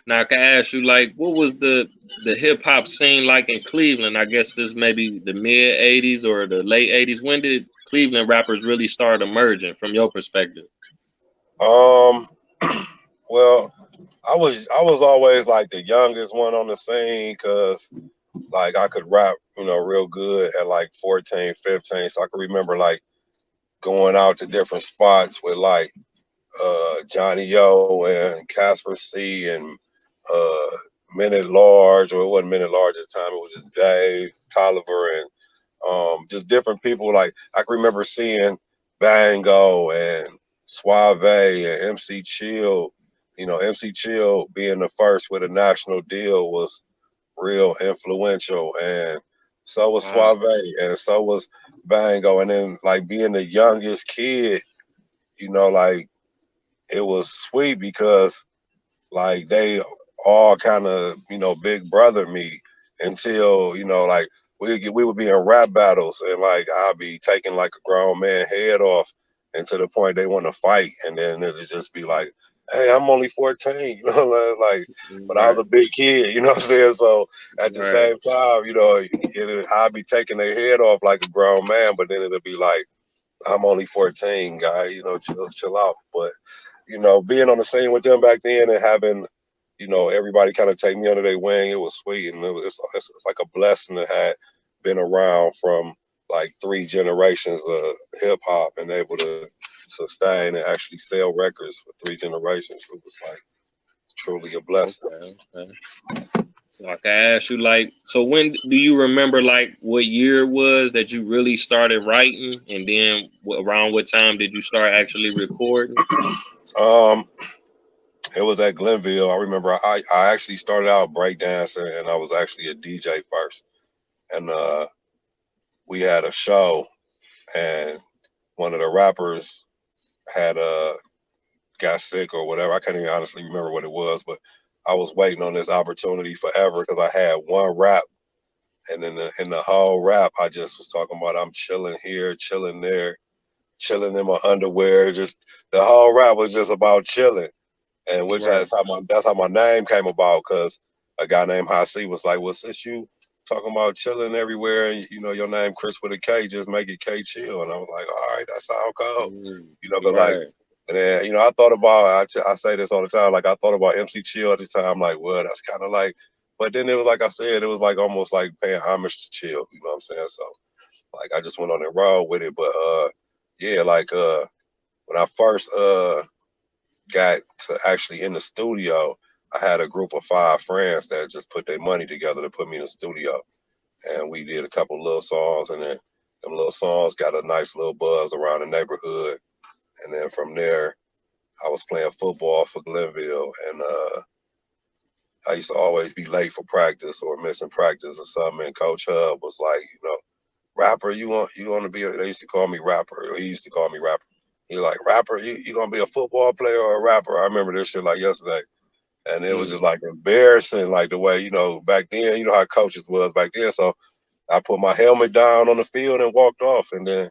Now I can ask you, like, what was the hip hop scene like in Cleveland? I guess this maybe the mid '80s or the late '80s. When did Cleveland rappers really start emerging, from your perspective? Um, well, I was always like the youngest one on the scene because like I could rap, real good at like 14, 15. So I can remember like going out to different spots with like Johnny O and Casper C and uh Minute Large, or it wasn't Minute Large at the time, it was just Dave, Tolliver, and just different people. Like I can remember seeing Bango and Suave and MC Chill. MC Chill being the first with a national deal was real influential, and so was Wow. Suave, and so was Bango. And then like being the youngest kid, like it was sweet because like they all kind of big brother me until like we would be in rap battles, and like I'll be taking like a grown man head off, and to the point they want to fight, and then it'll just be like, hey, I'm only 14, like, but I was Right. a big kid, what I'm saying. So at the Right. same time, I'll be taking their head off like a grown man, but then it'll be like, I'm only 14, guy, chill out. But being on the scene with them back then and having, everybody kind of take me under their wing, it was sweet. And it's like a blessing to have been around from like three generations of hip hop and able to sustain and actually sell records for three generations. It was like truly a blessing. Okay. Okay. So I can ask you, like, so when do you remember, like, what year it was that you really started writing, and then around what time did you start actually recording? Um, it was at Glenville. I remember I actually started out breakdancing, and I was actually a DJ first. And we had a show, and one of the rappers had got sick or whatever. I can't even honestly remember what it was, but I was waiting on this opportunity forever because I had one rap, and in the whole rap, I just was talking about I'm chilling here, chilling there, chilling in my underwear. Just the whole rap was just about chilling, and which Right. that's how my name came about because a guy named Hasi was like, "Well, since you talking about chilling everywhere, and your name Chris with a K, just make it K Chill." And I was like, "All right, that sound cool," but like. Right. And then, I thought about, I say this all the time, like I thought about MC Chill at the time, like, well, that's kind of like, but then it was like I said, it was like almost like paying homage to Chill, you know what I'm saying? So, like, I just went on and roll with it. But, yeah, like, when I first, got to actually in the studio, I had a group of 5 friends that just put their money together to put me in the studio. And we did a couple little songs, and then them little songs got a nice little buzz around the neighborhood. And then from there, I was playing football for Glenville, and I used to always be late for practice or missing practice or something. And Coach Hub was like, rapper, you want to be? They used to call me rapper. Or he used to call me rapper. He like, rapper, you gonna be a football player or a rapper? I remember this shit like yesterday, and it was just Mm. like embarrassing, like the way back then, how coaches was back then. So I put my helmet down on the field and walked off, and then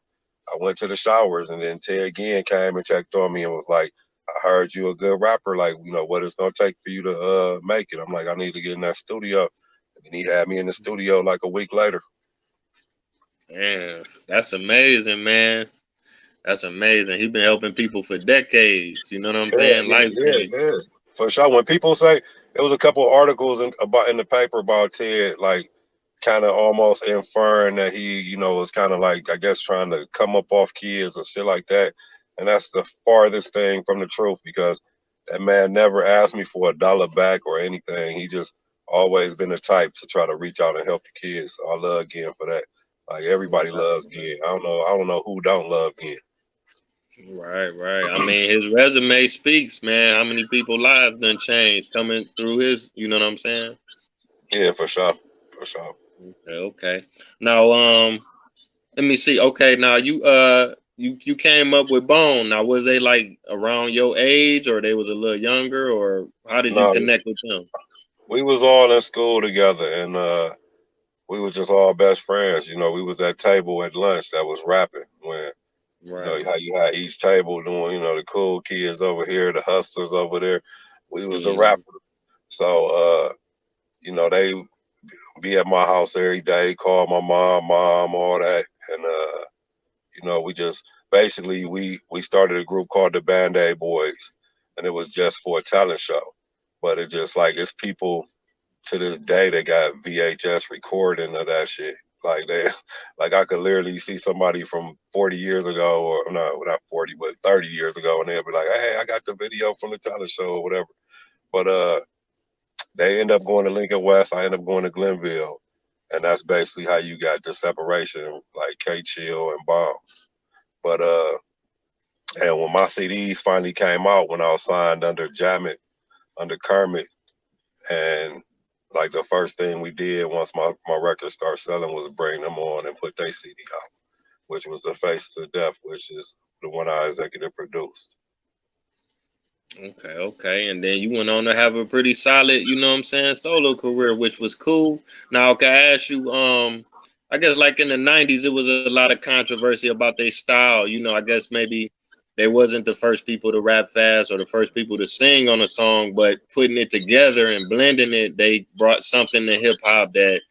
I went to the showers, and then Ted again came and checked on me and was like, "I heard you a good rapper. Like, what it's gonna take for you to make it." I'm like, "I need to get in that studio." And he had me in the studio like a week later. Man, that's amazing, man. That's amazing. He's been helping people for decades. You know what I'm Yeah, saying? yeah, Life yeah, changing. yeah. For sure. When people say there was a couple of articles in the paper about Ted, like kind of almost inferring that he, was kind of like I guess trying to come up off kids or shit like that. And that's the farthest thing from the truth because that man never asked me for $1 back or anything. He just always been the type to try to reach out and help the kids. So I love Gin for that. Like everybody loves Gin. I don't know who don't love Gin. Right, right. I mean, his resume speaks, man. How many people lives done changed coming through his? You know what I'm saying? Yeah, for sure. For sure. Okay, okay. Now, let me see. Okay, now you came up with Bone. Now, was they like around your age, or they was a little younger, or how did you No, connect with them? we was all in school together, and we was just all best friends. We was at table at lunch that was rapping when Right. how you had each table doing the cool kids over here, the hustlers over there. We was the Mm, rappers. So they be at my house every day, call my mom, all that, and we just basically we started a group called the Band Aid Boys, and it was just for a talent show. But it just like it's people to this day that got VHS recording of that shit. Like they, like I could literally see somebody from 40 years ago, or no, not 40, but 30 years ago, and they'll be like, "Hey, I got the video from the talent show or whatever." But they end up going to Lincoln West. I end up going to Glenville, and that's basically how you got the separation, like K Chill and Bomb. But and when my CDs finally came out, when I was signed under Jamit, under Kermit, and like the first thing we did once my record started selling was bring them on and put their CD out, which was The Faces of Death, which is the one I executive produced. Okay, okay. And then you went on to have a pretty solid, you know what I'm saying, solo career, which was cool. Now, can I ask you, I guess like in the 90s, it was a lot of controversy about their style. You know, I guess maybe they wasn't the first people to rap fast or the first people to sing on a song, but putting it together and blending it, they brought something to hip hop that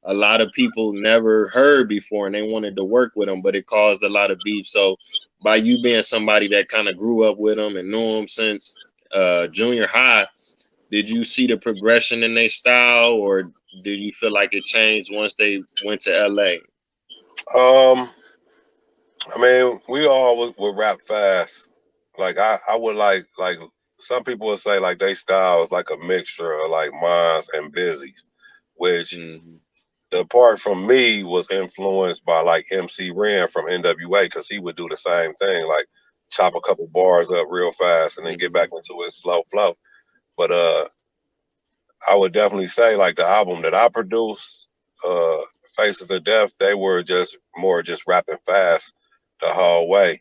a lot of people never heard before and they wanted to work with them, but it caused a lot of beef. So by you being somebody that kind of grew up with them and knew them since junior high, did you see the progression in their style, or did you feel like it changed once they went to LA? Um, I mean, we all would rap fast. Like I would like some people would say like they style is like a mixture of like mines and Busy's, which Mm-hmm. the part from me was influenced by like MC Ren from NWA because he would do the same thing, like chop a couple bars up real fast and then get back Mm-hmm. into his slow flow. But I would definitely say like the album that I produced, uh, Faces of Death, they were just more just rapping fast the whole way.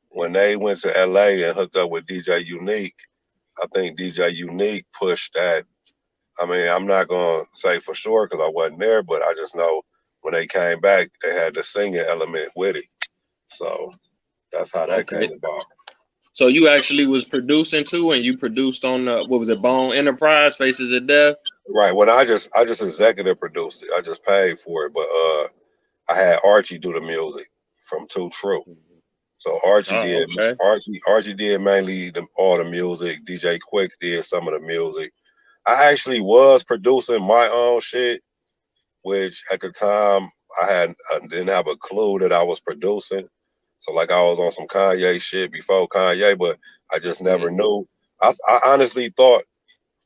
When they went to LA and hooked up with DJ Unique, I think DJ Unique pushed that. I mean, I'm not gonna say for sure because I wasn't there, but I just know when they came back, they had the singing element with it. So that's how that Okay. came about. So you actually was producing too, and you produced on what was it, Bone Enterprise, Faces of Death? Right. When I just executive produced it. I just paid for it, but I had Archie do the music from Too True. Mhm. So Archie Oh, did okay. Archie did mainly all the music. DJ Quick did some of the music. I actually was producing my own shit, which at the time I didn't have a clue that I was producing. So like I was on some Kanye shit before Kanye, but I just never Mm-hmm. knew. I honestly thought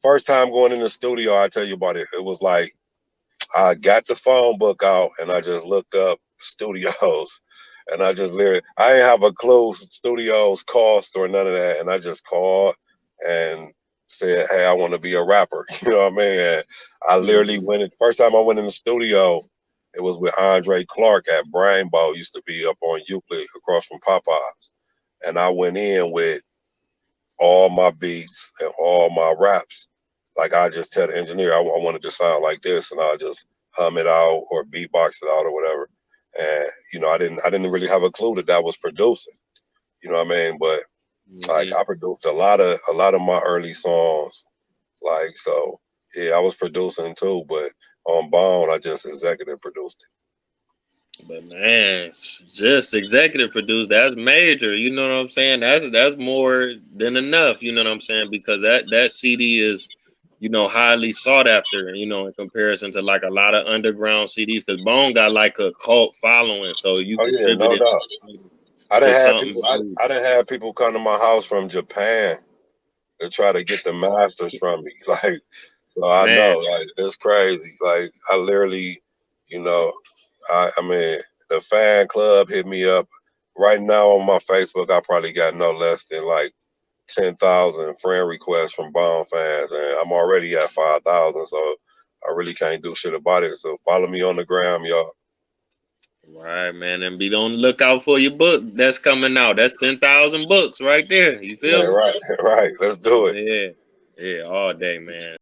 first time going in the studio, I tell you about it. It was like I got the phone book out and I just looked up studios and I just literally I didn't have a clue studios cost or none of that. And I just called and said, "Hey, I want to be a rapper." You know what I mean? And I literally Mm-hmm. went in first time I went in the studio, it was with Andre Clark at Brainbow, used to be up on Euclid across from Popeyes. And I went in with all my beats and all my raps. Like I just tell the engineer I wanted to sound like this, and I just hum it out or beatbox it out or whatever. And I didn't really have a clue that that was producing. You know what I mean? But like Mm-hmm. I produced a lot of my early songs. Like so, yeah, I was producing too, but on Bone I just executive produced But man, just executive produce, that's major. You know what I'm saying? That's more than enough. You know what I'm saying? Because that CD is, highly sought after. In comparison to like a lot of underground CDs. Because Bone got like a cult following, so you it. Oh yeah, no contributed doubt. I to didn't have something people. I, huge. I didn't have people come to my house from Japan to try to get the masters from me. Like, so I Man, know, like, it's crazy. Like, I literally, you know, I mean, the fan club hit me up right now on my Facebook. I probably got no less than like 10,000 friend requests from Bomb fans, and I'm already at 5,000. So I really can't do shit about it. So follow me on the gram, y'all. right, man, and be on the lookout for your book that's coming out. That's 10,000 books right there. You Yeah, feel me? right, right. Let's do it. Yeah, yeah, all day, man.